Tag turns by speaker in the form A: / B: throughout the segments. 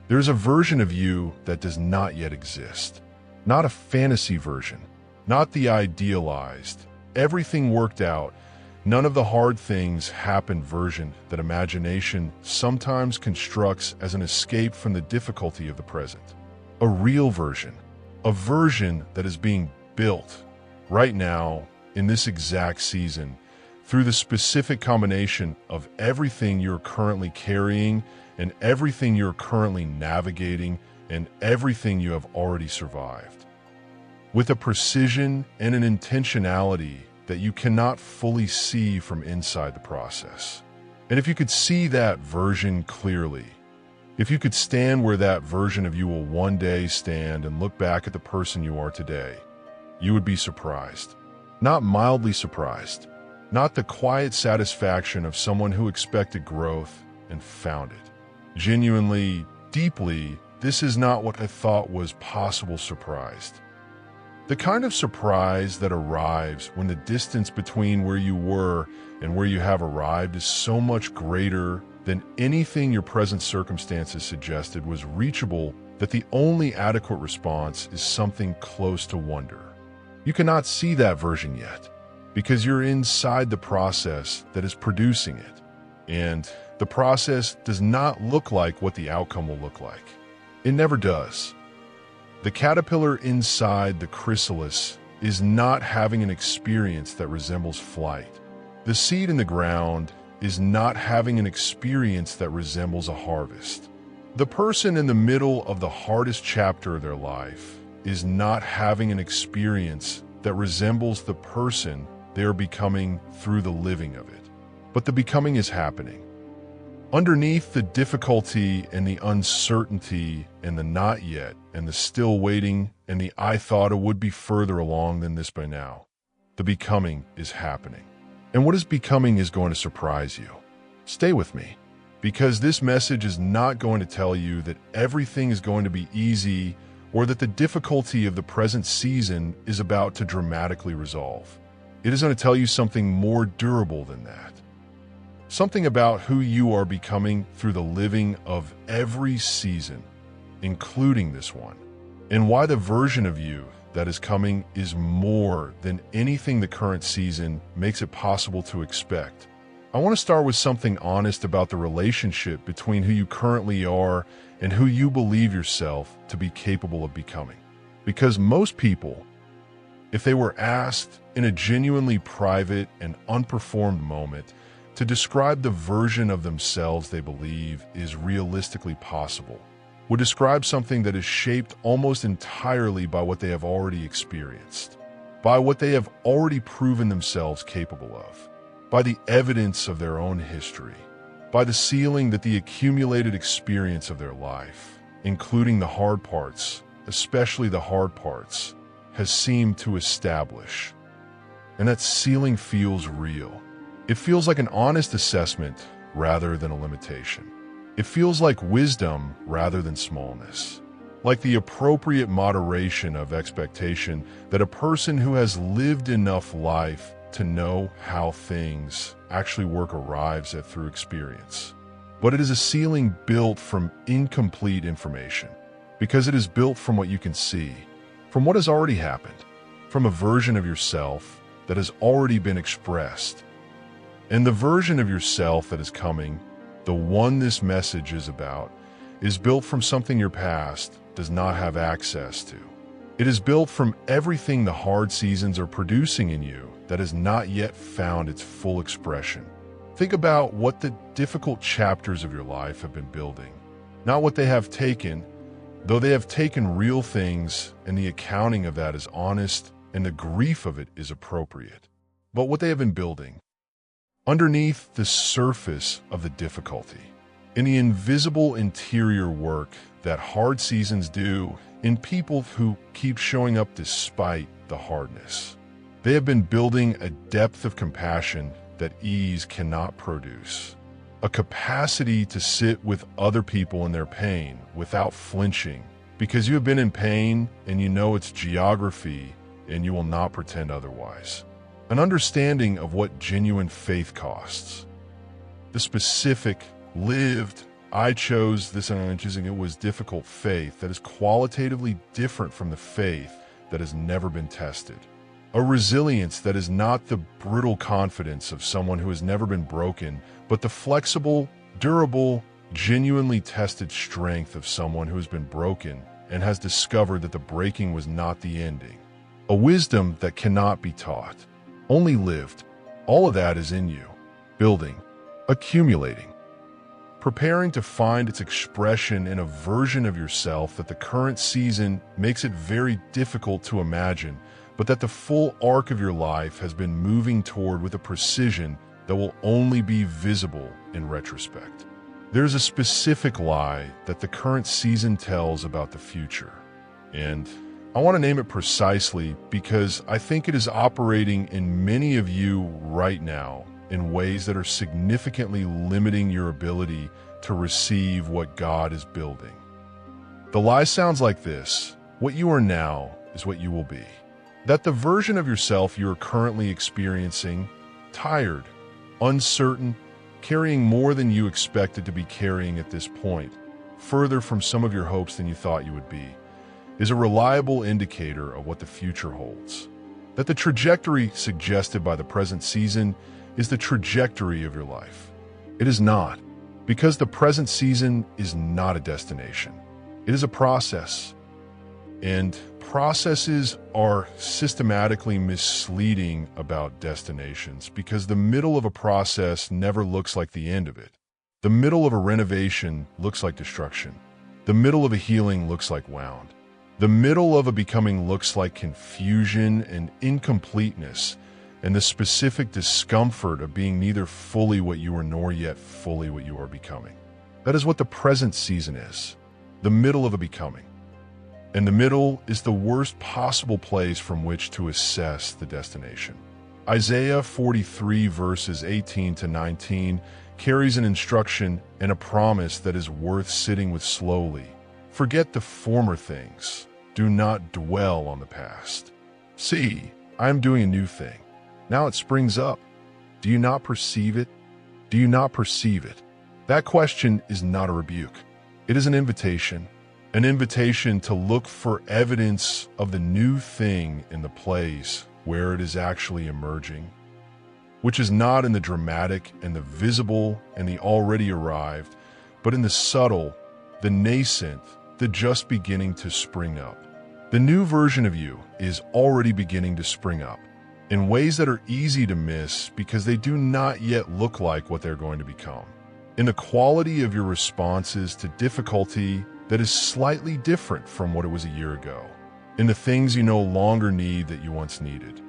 A: There's a version of you that does not yet exist. Not a fantasy version, not the idealized, everything worked out, none of the hard things happened version that imagination sometimes constructs as an escape from the difficulty of the present. A real version, a version that is being built right now in this exact season through the specific combination of everything you're currently carrying and everything you're currently navigating and everything you have already survived. With a precision and an intentionality that you cannot fully see from inside the process. And if you could see that version clearly, if you could stand where that version of you will one day stand and look back at the person you are today, you would be surprised. Not mildly surprised. Not the quiet satisfaction of someone who expected growth and found it. Genuinely, deeply, this is not what I thought was possible surprised. The kind of surprise that arrives when the distance between where you were and where you have arrived is so much greater than anything your present circumstances suggested was reachable that the only adequate response is something close to wonder. You cannot see that version yet because you're inside the process that is producing it. And the process does not look like what the outcome will look like. It never does. The caterpillar inside the chrysalis is not having an experience that resembles flight. The seed in the ground is not having an experience that resembles a harvest. The person in the middle of the hardest chapter of their life is not having an experience that resembles the person they are becoming through the living of it. But the becoming is happening. Underneath the difficulty and the uncertainty and the not yet and the still waiting and the I thought it would be further along than this by now, the becoming is happening. And what is becoming is going to surprise you. Stay with me, because this message is not going to tell you that everything is going to be easy or that the difficulty of the present season is about to dramatically resolve. It is going to tell you something more durable than that. Something about who you are becoming through the living of every season, including this one, and why the version of you that is coming is more than anything the current season makes it possible to expect. I want to start with something honest about the relationship between who you currently are and who you believe yourself to be capable of becoming. Because most people, if they were asked in a genuinely private and unperformed moment to describe the version of themselves they believe is realistically possible, would describe something that is shaped almost entirely by what they have already experienced, by what they have already proven themselves capable of, by the evidence of their own history, by the ceiling that the accumulated experience of their life, including the hard parts, especially the hard parts, has seemed to establish. And that ceiling feels real. It feels like an honest assessment rather than a limitation. It feels like wisdom rather than smallness, like the appropriate moderation of expectation that a person who has lived enough life to know how things actually work arrives at through experience. But it is a ceiling built from incomplete information, because it is built from what you can see, from what has already happened, from a version of yourself that has already been expressed. And the version of yourself that is coming, the one this message is about, is built from something your past does not have access to. It is built from everything the hard seasons are producing in you that has not yet found its full expression. Think about what the difficult chapters of your life have been building, not what they have taken, though they have taken real things and the accounting of that is honest and the grief of it is appropriate, but what they have been building. Underneath the surface of the difficulty, in the invisible interior work that hard seasons do in people who keep showing up despite the hardness, they have been building a depth of compassion that ease cannot produce, a capacity to sit with other people in their pain without flinching, because you have been in pain and you know its geography and you will not pretend otherwise. An understanding of what genuine faith costs. The specific, lived, I chose this and I'm choosing it was difficult faith that is qualitatively different from the faith that has never been tested. A resilience that is not the brittle confidence of someone who has never been broken, but the flexible, durable, genuinely tested strength of someone who has been broken and has discovered that the breaking was not the ending. A wisdom that cannot be taught, only lived. All of that is in you, building, accumulating, preparing to find its expression in a version of yourself that the current season makes it very difficult to imagine, but that the full arc of your life has been moving toward with a precision that will only be visible in retrospect. There's a specific lie that the current season tells about the future, and I want to name it precisely because I think it is operating in many of you right now in ways that are significantly limiting your ability to receive what God is building. The lie sounds like this: what you are now is what you will be. That the version of yourself you are currently experiencing, tired, uncertain, carrying more than you expected to be carrying at this point, further from some of your hopes than you thought you would be, is a reliable indicator of what the future holds. That the trajectory suggested by the present season is the trajectory of your life. It is not, because the present season is not a destination. It is a process. And processes are systematically misleading about destinations because the middle of a process never looks like the end of it. The middle of a renovation looks like destruction. The middle of a healing looks like wound. The middle of a becoming looks like confusion and incompleteness and the specific discomfort of being neither fully what you are nor yet fully what you are becoming. That is what the present season is, the middle of a becoming. And the middle is the worst possible place from which to assess the destination. Isaiah 43 verses 18 to 19 carries an instruction and a promise that is worth sitting with slowly. Forget the former things. Do not dwell on the past. See, I am doing a new thing. Now it springs up. Do you not perceive it? Do you not perceive it? That question is not a rebuke. It is an invitation to look for evidence of the new thing in the place where it is actually emerging, which is not in the dramatic and the visible and the already arrived, but in the subtle, the nascent, the just beginning to spring up. The new version of you is already beginning to spring up in ways that are easy to miss because they do not yet look like what they're going to become. In the quality of your responses to difficulty that is slightly different from what it was a year ago. In the things you no longer need that you once needed.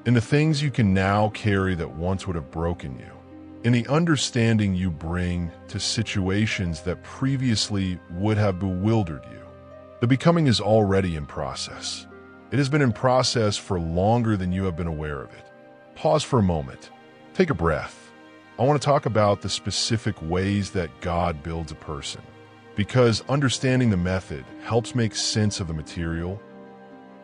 A: In the things you can now carry that once would have broken you. In the understanding you bring to situations that previously would have bewildered you. The becoming is already in process. It has been in process for longer than you have been aware of it. Pause for a moment. Take a breath. I want to talk about the specific ways that God builds a person, because understanding the method helps make sense of the material,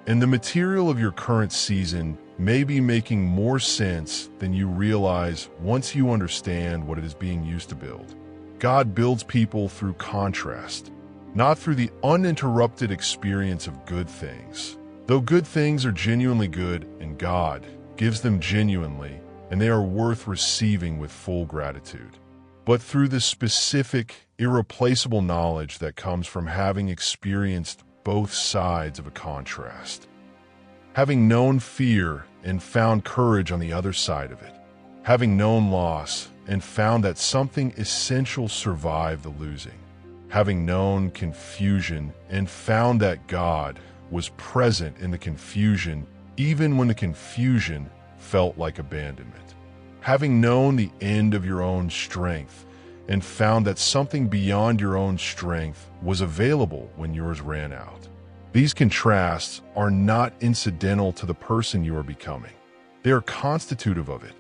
A: and the material of your current season may be making more sense than you realize once you understand what it is being used to build. God builds people through contrast, not through the uninterrupted experience of good things. Though good things are genuinely good and God gives them genuinely, and they are worth receiving with full gratitude, but through the specific, irreplaceable knowledge that comes from having experienced both sides of a contrast. Having known fear and found courage on the other side of it. Having known loss and found that something essential survived the losing. Having known confusion and found that God was present in the confusion even when the confusion felt like abandonment. Having known the end of your own strength and found that something beyond your own strength was available when yours ran out. These contrasts are not incidental to the person you are becoming. They are constitutive of it.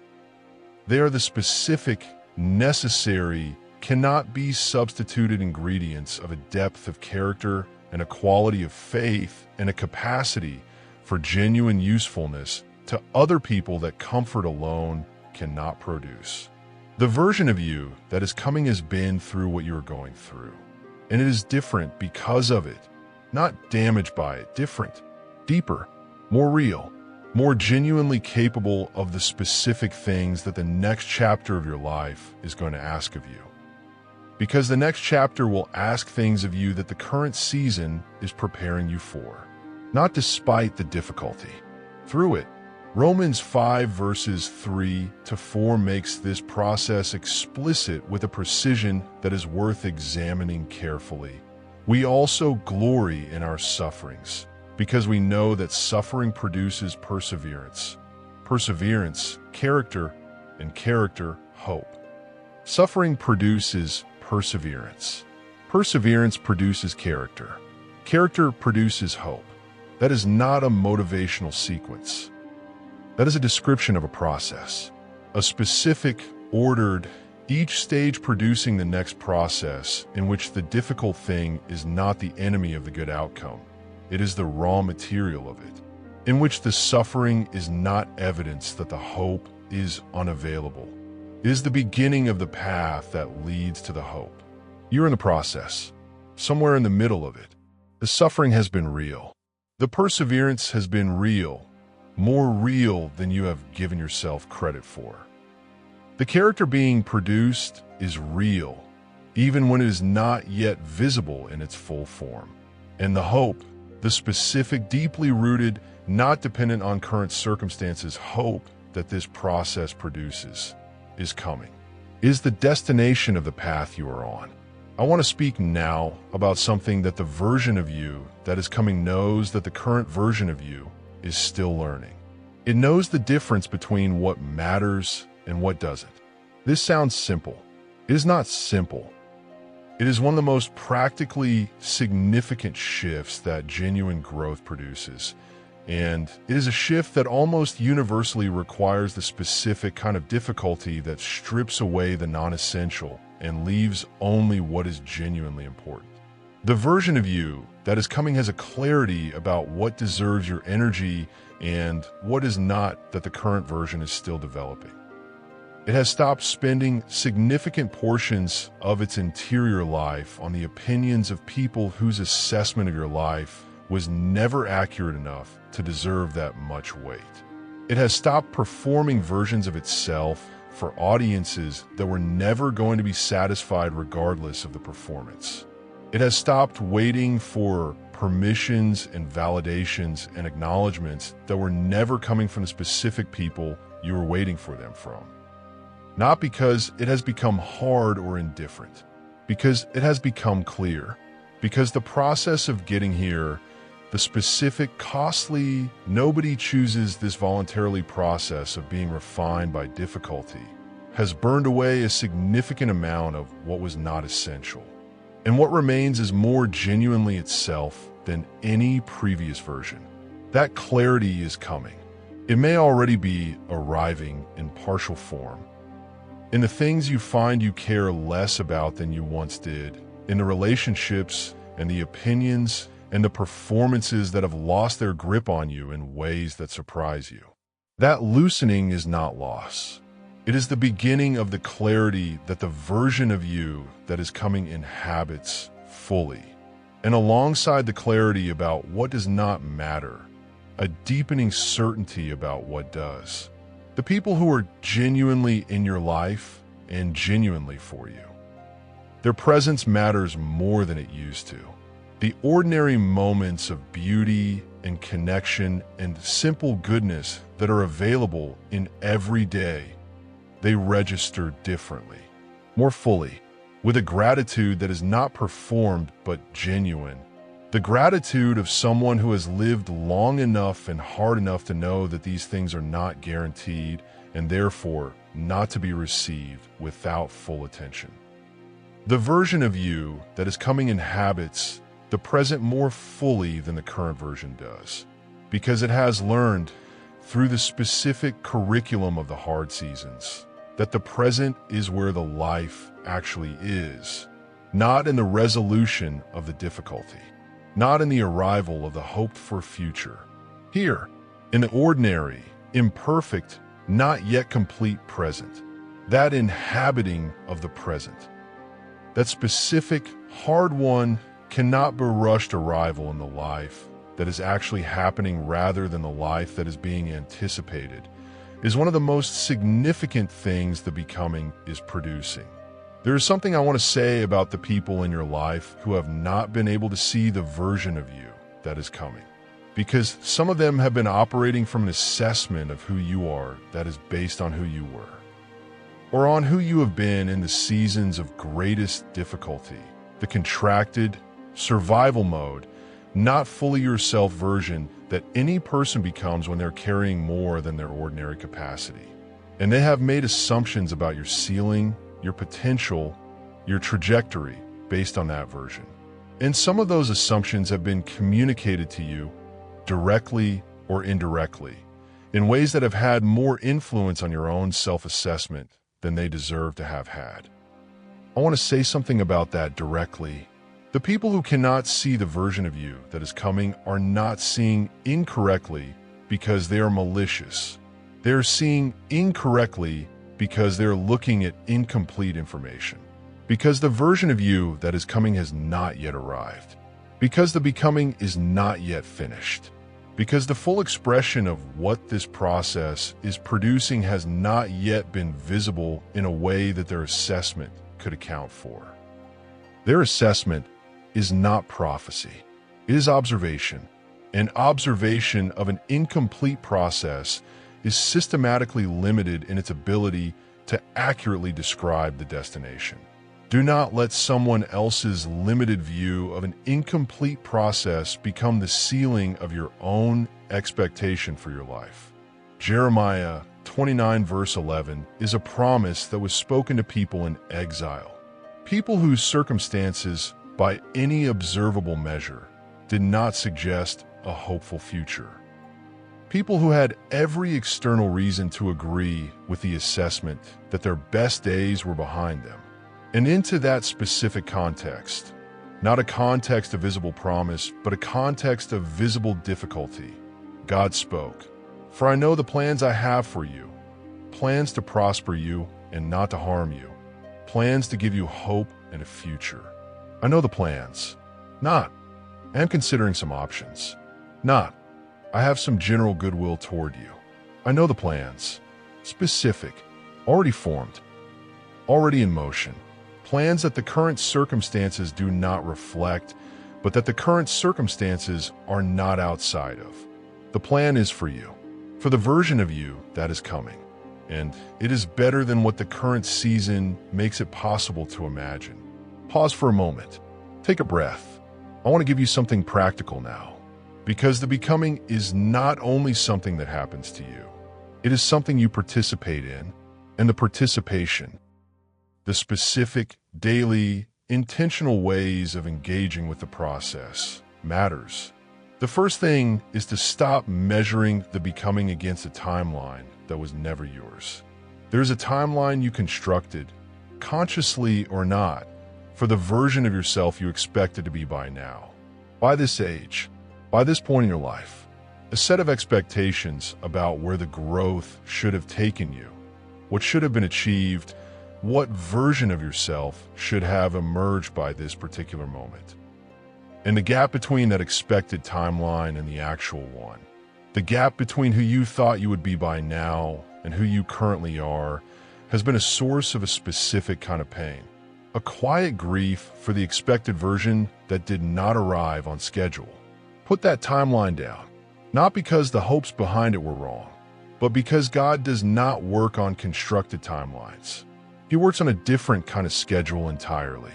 A: They are the specific, necessary, cannot be substituted ingredients of a depth of character and a quality of faith and a capacity for genuine usefulness to other people that comfort alone cannot produce. The version of you that is coming has been through what you are going through, and it is different because of it, not damaged by it, different, deeper, more real, more genuinely capable of the specific things that the next chapter of your life is going to ask of you. Because the next chapter will ask things of you that the current season is preparing you for, not despite the difficulty, through it. Romans 5 verses 3 to 4 makes this process explicit with a precision that is worth examining carefully. We also glory in our sufferings, because we know that suffering produces perseverance. Perseverance, character, and character, hope. Suffering produces perseverance. Perseverance produces character. Character produces hope. That is not a motivational sequence. That is a description of a process, a specific, ordered, each stage producing the next process in which the difficult thing is not the enemy of the good outcome. It is the raw material of it, in which the suffering is not evidence that the hope is unavailable. It is the beginning of the path that leads to the hope. You're in the process, somewhere in the middle of it. The suffering has been real. The perseverance has been real. More real than you have given yourself credit for. The character being produced is real, even when it is not yet visible in its full form. And the hope, the specific, deeply rooted, not dependent on current circumstances hope that this process produces, is coming, is the destination of the path you are on. I want to speak now about something that the version of you that is coming knows that the current version of you is still learning. It knows the difference between what matters and what doesn't. This sounds simple. It is not simple. It is one of the most practically significant shifts that genuine growth produces. And it is a shift that almost universally requires the specific kind of difficulty that strips away the non-essential and leaves only what is genuinely important. The version of you that is coming has a clarity about what deserves your energy and what is not that the current version is still developing. It has stopped spending significant portions of its interior life on the opinions of people whose assessment of your life was never accurate enough to deserve that much weight. It has stopped performing versions of itself for audiences that were never going to be satisfied regardless of the performance. It has stopped waiting for permissions and validations and acknowledgments that were never coming from the specific people you were waiting for them from. Not because it has become hard or indifferent, because it has become clear, because the process of getting here, the specific, costly, nobody chooses this voluntarily process of being refined by difficulty, has burned away a significant amount of what was not essential. And what remains is more genuinely itself than any previous version. That clarity is coming. It may already be arriving in partial form. In the things you find you care less about than you once did, in the relationships and the opinions and the performances that have lost their grip on you in ways that surprise you. That loosening is not loss. It is the beginning of the clarity that the version of you that is coming inhabits fully. And alongside the clarity about what does not matter, a deepening certainty about what does. The people who are genuinely in your life and genuinely for you. Their presence matters more than it used to. The ordinary moments of beauty and connection and simple goodness that are available in every day, they register differently, more fully, with a gratitude that is not performed but genuine. The gratitude of someone who has lived long enough and hard enough to know that these things are not guaranteed and therefore not to be received without full attention. The version of you that is coming inhabits the present more fully than the current version does, because it has learned through the specific curriculum of the hard seasons that the present is where the life actually is, not in the resolution of the difficulty, not in the arrival of the hoped-for future. Here, in the ordinary, imperfect, not yet complete present, that inhabiting of the present. That specific, hard-won, cannot be rushed arrival in the life that is actually happening rather than the life that is being anticipated is one of the most significant things the becoming is producing. There is something I want to say about the people in your life who have not been able to see the version of you that is coming, because some of them have been operating from an assessment of who you are that is based on who you were, or on who you have been in the seasons of greatest difficulty, the contracted, survival mode, not fully yourself version that any person becomes when they're carrying more than their ordinary capacity. And they have made assumptions about your ceiling, your potential, your trajectory based on that version. And some of those assumptions have been communicated to you directly or indirectly in ways that have had more influence on your own self-assessment than they deserve to have had. I want to say something about that directly. The people who cannot see the version of you that is coming are not seeing incorrectly because they are malicious. They are seeing incorrectly because they're looking at incomplete information. Because the version of you that is coming has not yet arrived. Because the becoming is not yet finished. Because the full expression of what this process is producing has not yet been visible in a way that their assessment could account for. Their assessment is not prophecy. It is observation. And observation of an incomplete process is systematically limited in its ability to accurately describe the destination. Do not let someone else's limited view of an incomplete process become the ceiling of your own expectation for your life. Jeremiah 29 verse 11 is a promise that was spoken to people in exile. People whose circumstances, by any observable measure, did not suggest a hopeful future. People who had every external reason to agree with the assessment that their best days were behind them. And into that specific context, not a context of visible promise, but a context of visible difficulty, God spoke, "For I know the plans I have for you, plans to prosper you and not to harm you, plans to give you hope and a future." I know the plans. Not, I am considering some options. Not, I have some general goodwill toward you. I know the plans. Specific, already formed, already in motion. Plans that the current circumstances do not reflect, but that the current circumstances are not outside of. The plan is for you, for the version of you that is coming. And it is better than what the current season makes it possible to imagine. Pause for a moment. Take a breath. I want to give you something practical now, because the becoming is not only something that happens to you. It is something you participate in, and the participation, the specific, daily, intentional ways of engaging with the process, matters. The first thing is to stop measuring the becoming against a timeline that was never yours. There's a timeline you constructed, consciously or not, for the version of yourself you expected to be by now. By this age, by this point in your life, a set of expectations about where the growth should have taken you, what should have been achieved, what version of yourself should have emerged by this particular moment. And the gap between that expected timeline and the actual one, the gap between who you thought you would be by now and who you currently are, has been a source of a specific kind of pain. A quiet grief for the expected version that did not arrive on schedule. Put that timeline down, not because the hopes behind it were wrong, but because God does not work on constructed timelines. He works on a different kind of schedule entirely.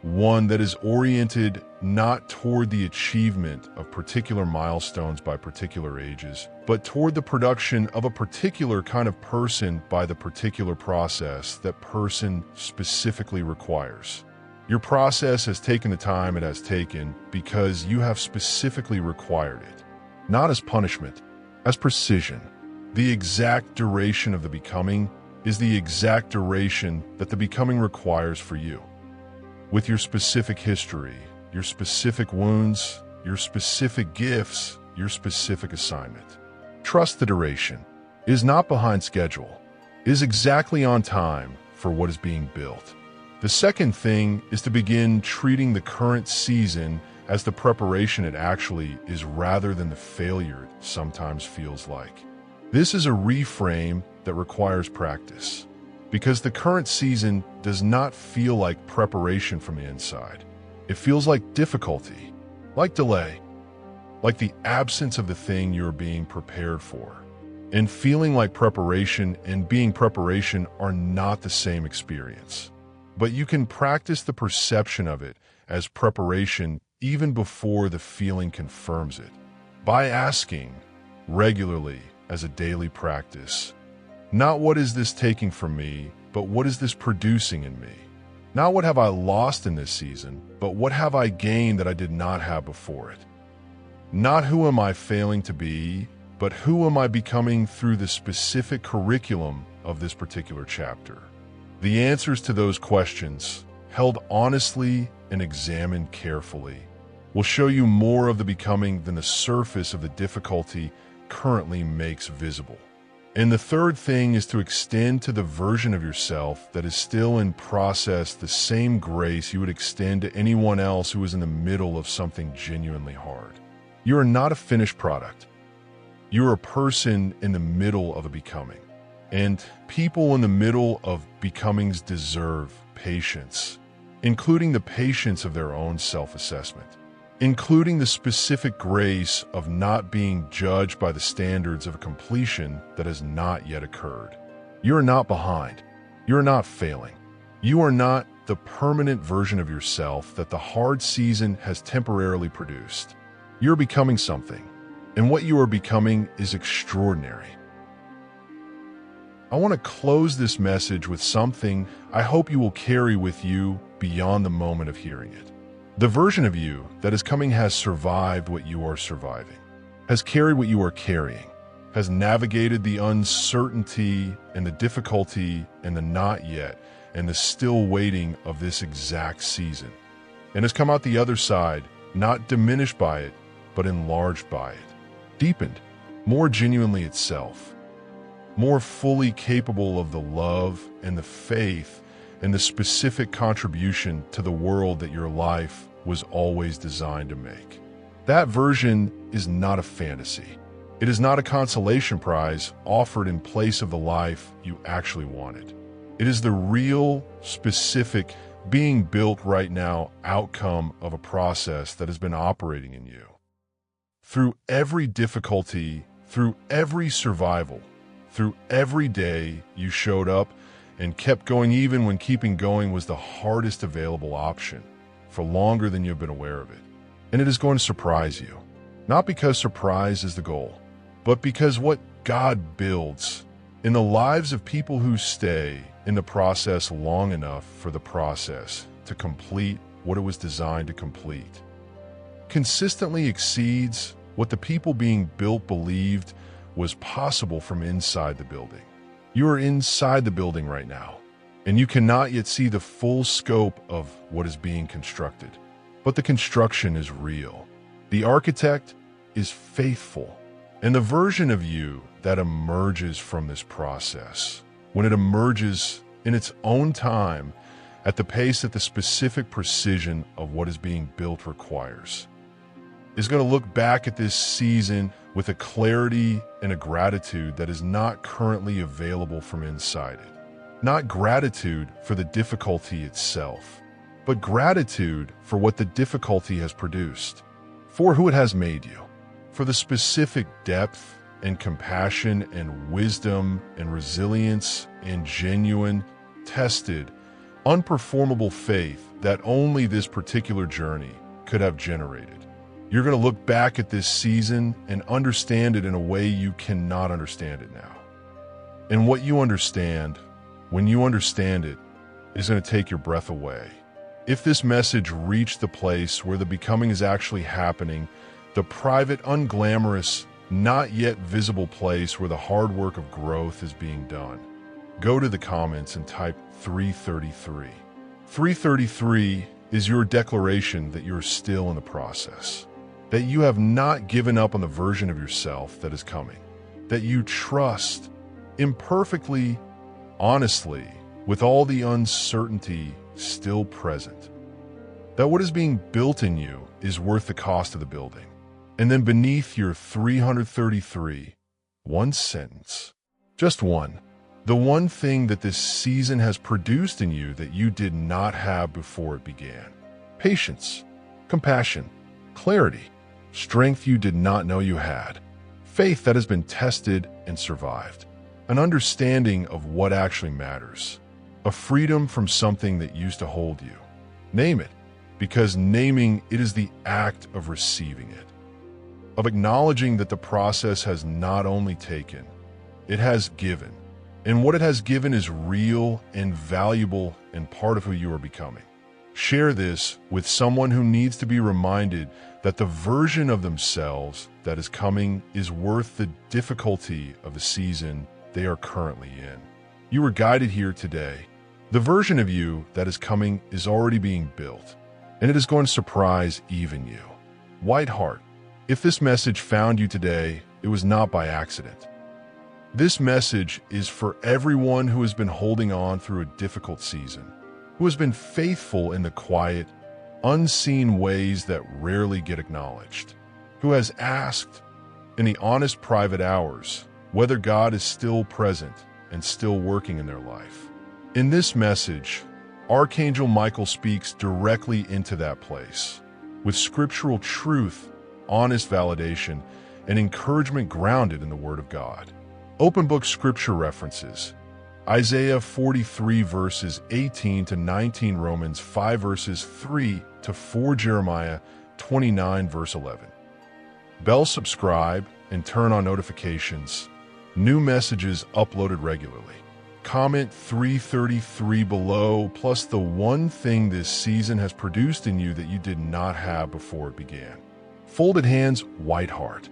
A: One that is oriented not toward the achievement of particular milestones by particular ages, but toward the production of a particular kind of person by the particular process that person specifically requires. Your process has taken the time it has taken because you have specifically required it, not as punishment, as precision. The exact duration of the becoming is the exact duration that the becoming requires for you. With your specific history, your specific wounds, your specific gifts, your specific assignment. Trust the duration. It is not behind schedule. is exactly on time for what is being built. The second thing is to begin treating the current season as the preparation it actually is rather than the failure it sometimes feels like. This is a reframe that requires practice, because the current season does not feel like preparation from the inside. It feels like difficulty, like delay, like the absence of the thing you're being prepared for. And feeling like preparation and being preparation are not the same experience. But you can practice the perception of it as preparation even before the feeling confirms it, by asking regularly as a daily practice, not what is this taking from me, but what is this producing in me? Not what have I lost in this season, but what have I gained that I did not have before it? Not who am I failing to be, but who am I becoming through the specific curriculum of this particular chapter? The answers to those questions, held honestly and examined carefully, will show you more of the becoming than the surface of the difficulty currently makes visible. And the third thing is to extend to the version of yourself that is still in process the same grace you would extend to anyone else who is in the middle of something genuinely hard. You are not a finished product. You are a person in the middle of a becoming. And people in the middle of becomings deserve patience, including the patience of their own self-assessment, including the specific grace of not being judged by the standards of a completion that has not yet occurred. You are not behind. You are not failing. You are not the permanent version of yourself that the hard season has temporarily produced. You're becoming something, and what you are becoming is extraordinary. I want to close this message with something I hope you will carry with you beyond the moment of hearing it. The version of you that is coming has survived what you are surviving, has carried what you are carrying, has navigated the uncertainty and the difficulty and the not yet and the still waiting of this exact season, and has come out the other side, not diminished by it, but enlarged by it, deepened, more genuinely itself, more fully capable of the love and the faith and the specific contribution to the world that your life was always designed to make. That version is not a fantasy. It is not a consolation prize offered in place of the life you actually wanted. It is the real, specific, being built right now outcome of a process that has been operating in you. Through every difficulty, through every survival, through every day you showed up and kept going even when keeping going was the hardest available option for longer than you've been aware of it. And it is going to surprise you, not because surprise is the goal, but because what God builds in the lives of people who stay in the process long enough for the process to complete what it was designed to complete consistently exceeds what the people being built believed was possible from inside the building. You are inside the building right now, and you cannot yet see the full scope of what is being constructed. But the construction is real. The architect is faithful, and the version of you that emerges from this process, when it emerges in its own time, at the pace that the specific precision of what is being built requires, is going to look back at this season with a clarity and a gratitude that is not currently available from inside it. Not gratitude for the difficulty itself, but gratitude for what the difficulty has produced, for who it has made you, for the specific depth and compassion and wisdom and resilience and genuine, tested, unperformable faith that only this particular journey could have generated. You're going to look back at this season and understand it in a way you cannot understand it now. And what you understand, when you understand it, is going to take your breath away. If this message reached the place where the becoming is actually happening, the private, unglamorous, not yet visible place where the hard work of growth is being done, go to the comments and type 333. 333 is your declaration that you're still in the process, that you have not given up on the version of yourself that is coming, that you trust, imperfectly honestly, with all the uncertainty still present, that what is being built in you is worth the cost of the building. And then beneath your 333, one sentence, just one, the one thing that this season has produced in you that you did not have before it began. Patience, compassion, clarity, strength you did not know you had, faith that has been tested and survived, an understanding of what actually matters, a freedom from something that used to hold you. Name it, because naming it is the act of receiving it, of acknowledging that the process has not only taken, it has given. And what it has given is real and valuable and part of who you are becoming. Share this with someone who needs to be reminded that the version of themselves that is coming is worth the difficulty of the season they are currently in. You were guided here today. The version of you that is coming is already being built, and it is going to surprise even you. White Heart, if this message found you today, it was not by accident. This message is for everyone who has been holding on through a difficult season, who has been faithful in the quiet, unseen ways that rarely get acknowledged, who has asked in the honest private hours whether God is still present and still working in their life. In this message, Archangel Michael speaks directly into that place, with scriptural truth, honest validation, and encouragement grounded in the Word of God. Open book scripture references: Isaiah 43 verses 18 to 19, Romans 5 verses 3 to 4, Jeremiah 29 verse 11. Bell subscribe and turn on notifications. New messages uploaded regularly. Comment 333 below, plus the one thing this season has produced in you that you did not have before it began. Folded hands, White Heart.